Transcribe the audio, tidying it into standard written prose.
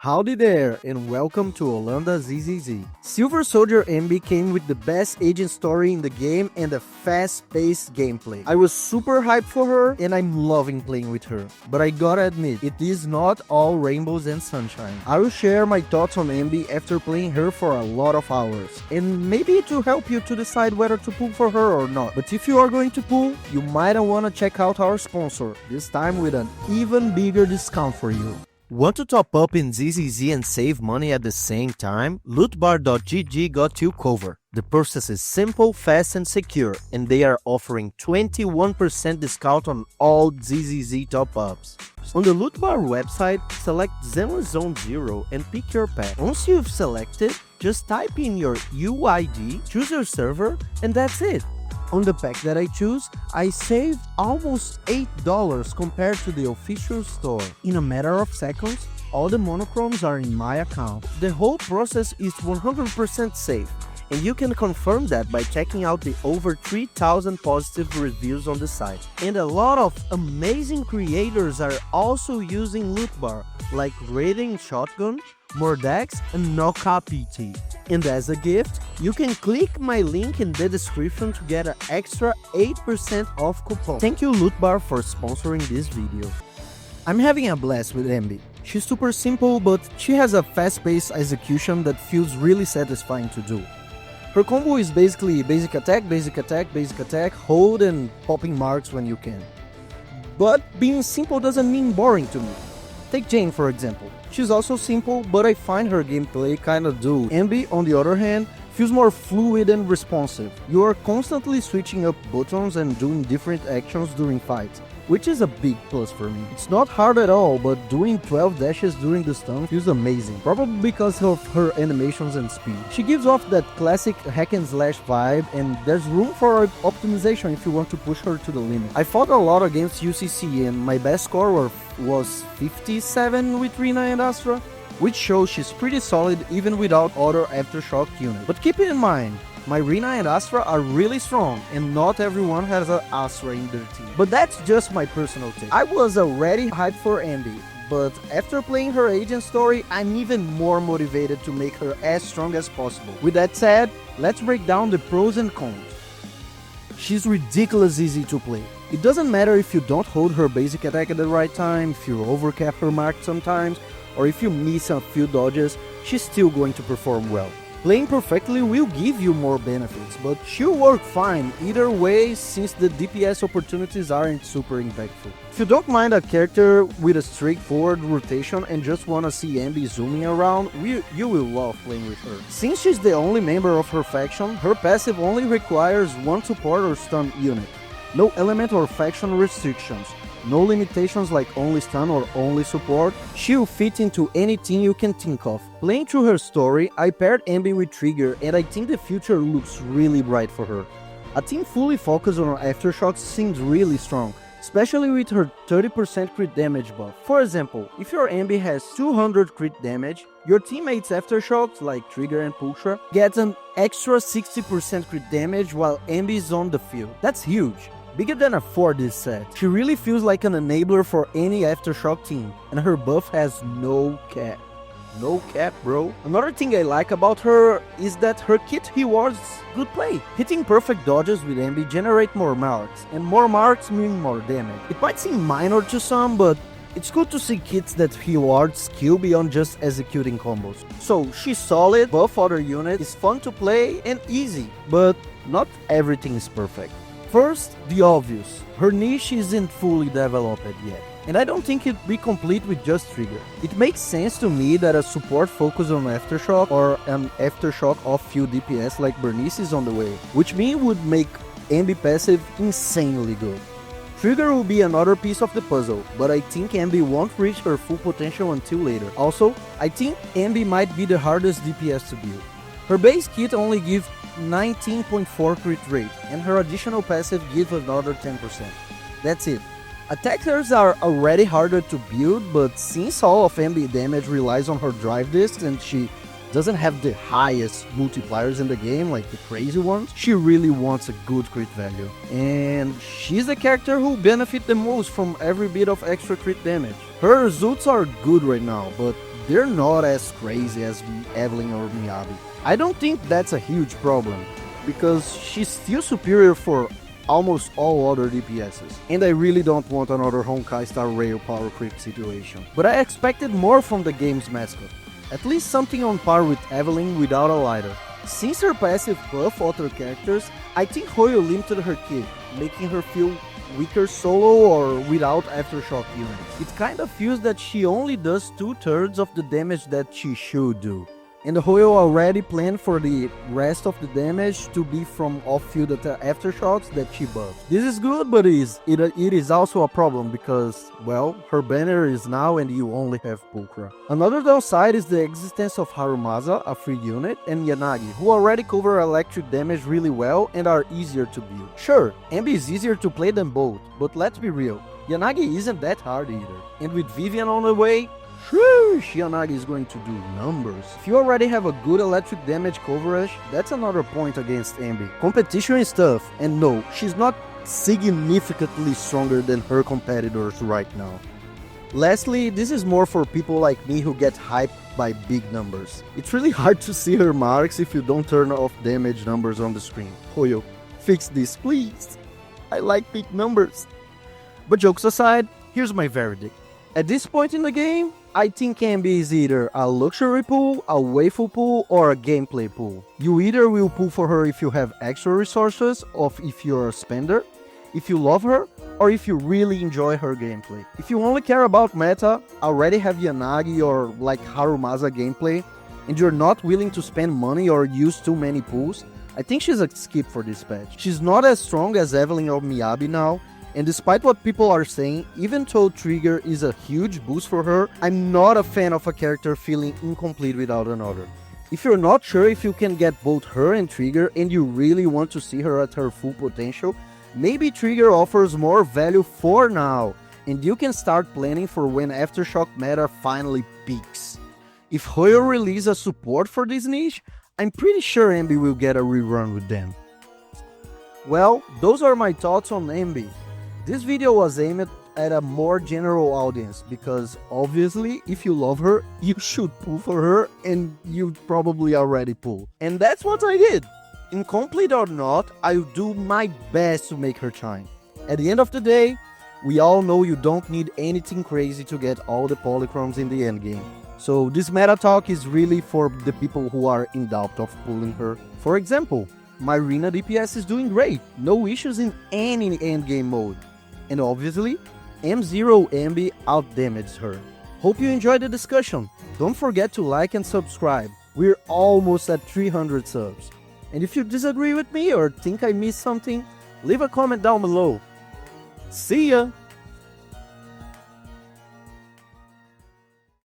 Howdy there, and welcome to Holanda ZZZ. Silver Soldier Anby came with the best agent story in the game and a fast-paced gameplay. I was super hyped for her, and I'm loving playing with her. But I gotta admit, it is not all rainbows and sunshine. I will share my thoughts on Anby after playing her for a lot of hours, and maybe to help you to decide whether to pull for her or not. But if you are going to pull, you might wanna check out our sponsor, this time with an even bigger discount for you. Want to top up in ZZZ and save money at the same time? Lootbar.gg got you covered. The process is simple, fast and secure, and they are offering 21% discount on all ZZZ top-ups. On the Lootbar website, select Zenless Zone 0 and pick your pack. Once you've selected, just type in your UID, choose your server, and that's it. On the pack that I choose, I saved almost $8 compared to the official store. In a matter of seconds, all the monochromes are in my account. The whole process is 100% safe, and you can confirm that by checking out the over 3,000 positive reviews on the site. And a lot of amazing creators are also using Lootbar, like Raiding Shotgun, Mordax, and Noka PT. And as a gift, you can click my link in the description to get an extra 8% off coupon. Thank you Lootbar for sponsoring this video. I'm having a blast with Anby. She's super simple, but she has a fast-paced execution that feels really satisfying to do. Her combo is basically basic attack, basic attack, basic attack, hold and popping marks when you can. But being simple doesn't mean boring to me. Take Jane for example. She's also simple, but I find her gameplay kinda dull. Anby, on the other hand, feels more fluid and responsive. You are constantly switching up buttons and doing different actions during fights, which is a big plus for me. It's not hard at all, but doing 12 dashes during the stun feels amazing, probably because of her animations and speed. She gives off that classic hack and slash vibe, and there's room for optimization if you want to push her to the limit. I fought a lot against UCC, and my best score was 57 with Rina and Astra, which shows she's pretty solid even without other aftershock units. But keep it in mind, my Rina and Astra are really strong, and not everyone has an Astra in their team. But that's just my personal take. I was already hyped for Anby, but after playing her agent story, I'm even more motivated to make her as strong as possible. With that said, let's break down the pros and cons. She's ridiculously easy to play. It doesn't matter if you don't hold her basic attack at the right time, if you overcap her mark sometimes, or if you miss a few dodges, she's still going to perform well. Playing perfectly will give you more benefits, but she'll work fine either way since the DPS opportunities aren't super impactful. If you don't mind a character with a straightforward rotation and just wanna see Anby zooming around, you will love playing with her. Since she's the only member of her faction, her passive only requires one support or stun unit. No element or faction restrictions. No limitations like only stun or only support. She'll fit into any team you can think of. Playing through her story, I paired Anby with Trigger, and I think the future looks really bright for her. A team fully focused on aftershocks seems really strong, especially with her 30% crit damage buff. For example, if your Anby has 200 crit damage, your teammates aftershocks like Trigger and Pulsar get an extra 60% crit damage while Anby is on the field. That's huge. Bigger than a 4 set. She really feels like an enabler for any aftershock team, and her buff has no cap. No cap, bro. Another thing I like about her is that her kit rewards good play. Hitting perfect dodges with Anby generate more marks, and more marks mean more damage. It might seem minor to some, but it's good to see kits that reward skill beyond just executing combos. So she's solid, buff other units, is fun to play and easy, but not everything is perfect. First, the obvious. Her niche isn't fully developed yet, and I don't think it'd be complete with just Trigger. It makes sense to me that a support focus on Aftershock or an Aftershock off few DPS like Bernice is on the way, which means would make Anby passive insanely good. Trigger will be another piece of the puzzle, but I think Anby won't reach her full potential until later. Also, I think Anby might be the hardest DPS to build. Her base kit only gives 19.4 crit rate, and her additional passive gives another 10%. That's it. Attackers are already harder to build, but since all of Anby damage relies on her drive disc and she doesn't have the highest multipliers in the game, like the crazy ones, she really wants a good crit value. And she's the character who benefits the most from every bit of extra crit damage. Her results are good right now, but they're not as crazy as Evelyn or Miyabi. I don't think that's a huge problem, because she's still superior for almost all other DPSs, and I really don't want another Honkai Star Rail power creep situation. But I expected more from the game's mascot, at least something on par with Evelyn without a lighter. Since her passive buff other characters, I think Hoyo limited her kit, making her feel weaker solo or without aftershock units. It kinda feels that she only does 2/3 of the damage that she should do. And Hoyo already planned for the rest of the damage to be from off-field aftershocks that she buffed. This is good, but it is also a problem because, well, her banner is now and you only have Pulchra. Another downside is the existence of Harumasa, a free unit, and Yanagi, who already cover electric damage really well and are easier to build. Sure, Anby is easier to play than both, but let's be real, Yanagi isn't that hard either. And with Vivian on the way, Yanagi is going to do numbers. If you already have a good electric damage coverage, that's another point against Anby. Competition is tough, and no, she's not significantly stronger than her competitors right now. Lastly, this is more for people like me who get hyped by big numbers. It's really hard to see her marks if you don't turn off damage numbers on the screen. Hoyo, fix this please. I like big numbers. But jokes aside, here's my verdict. At this point in the game, I think Anby is either a luxury pool, a waifu pool, or a gameplay pool. You either will pull for her if you have extra resources, or if you're a spender, if you love her, or if you really enjoy her gameplay. If you only care about meta, already have Yanagi or like Harumasa gameplay, and you're not willing to spend money or use too many pools, I think she's a skip for this patch. She's not as strong as Evelyn or Miyabi now, and despite what people are saying, even though Trigger is a huge boost for her, I'm not a fan of a character feeling incomplete without another. If you're not sure if you can get both her and Trigger and you really want to see her at her full potential, maybe Trigger offers more value for now, and you can start planning for when Aftershock meta finally peaks. If Hoyo releases a support for this niche, I'm pretty sure Anby will get a rerun with them. Well, those are my thoughts on Anby. This video was aimed at a more general audience because obviously if you love her, you should pull for her and you probably already pull. And that's what I did. Incomplete or not, I'll do my best to make her shine. At the end of the day, we all know you don't need anything crazy to get all the polychromes in the endgame. So this meta talk is really for the people who are in doubt of pulling her. For example, my Rina DPS is doing great, no issues in any endgame mode. And obviously, M0 Anby outdamaged her. Hope you enjoyed the discussion. Don't forget to like and subscribe. We're almost at 300 subs. And if you disagree with me or think I missed something, leave a comment down below. See ya!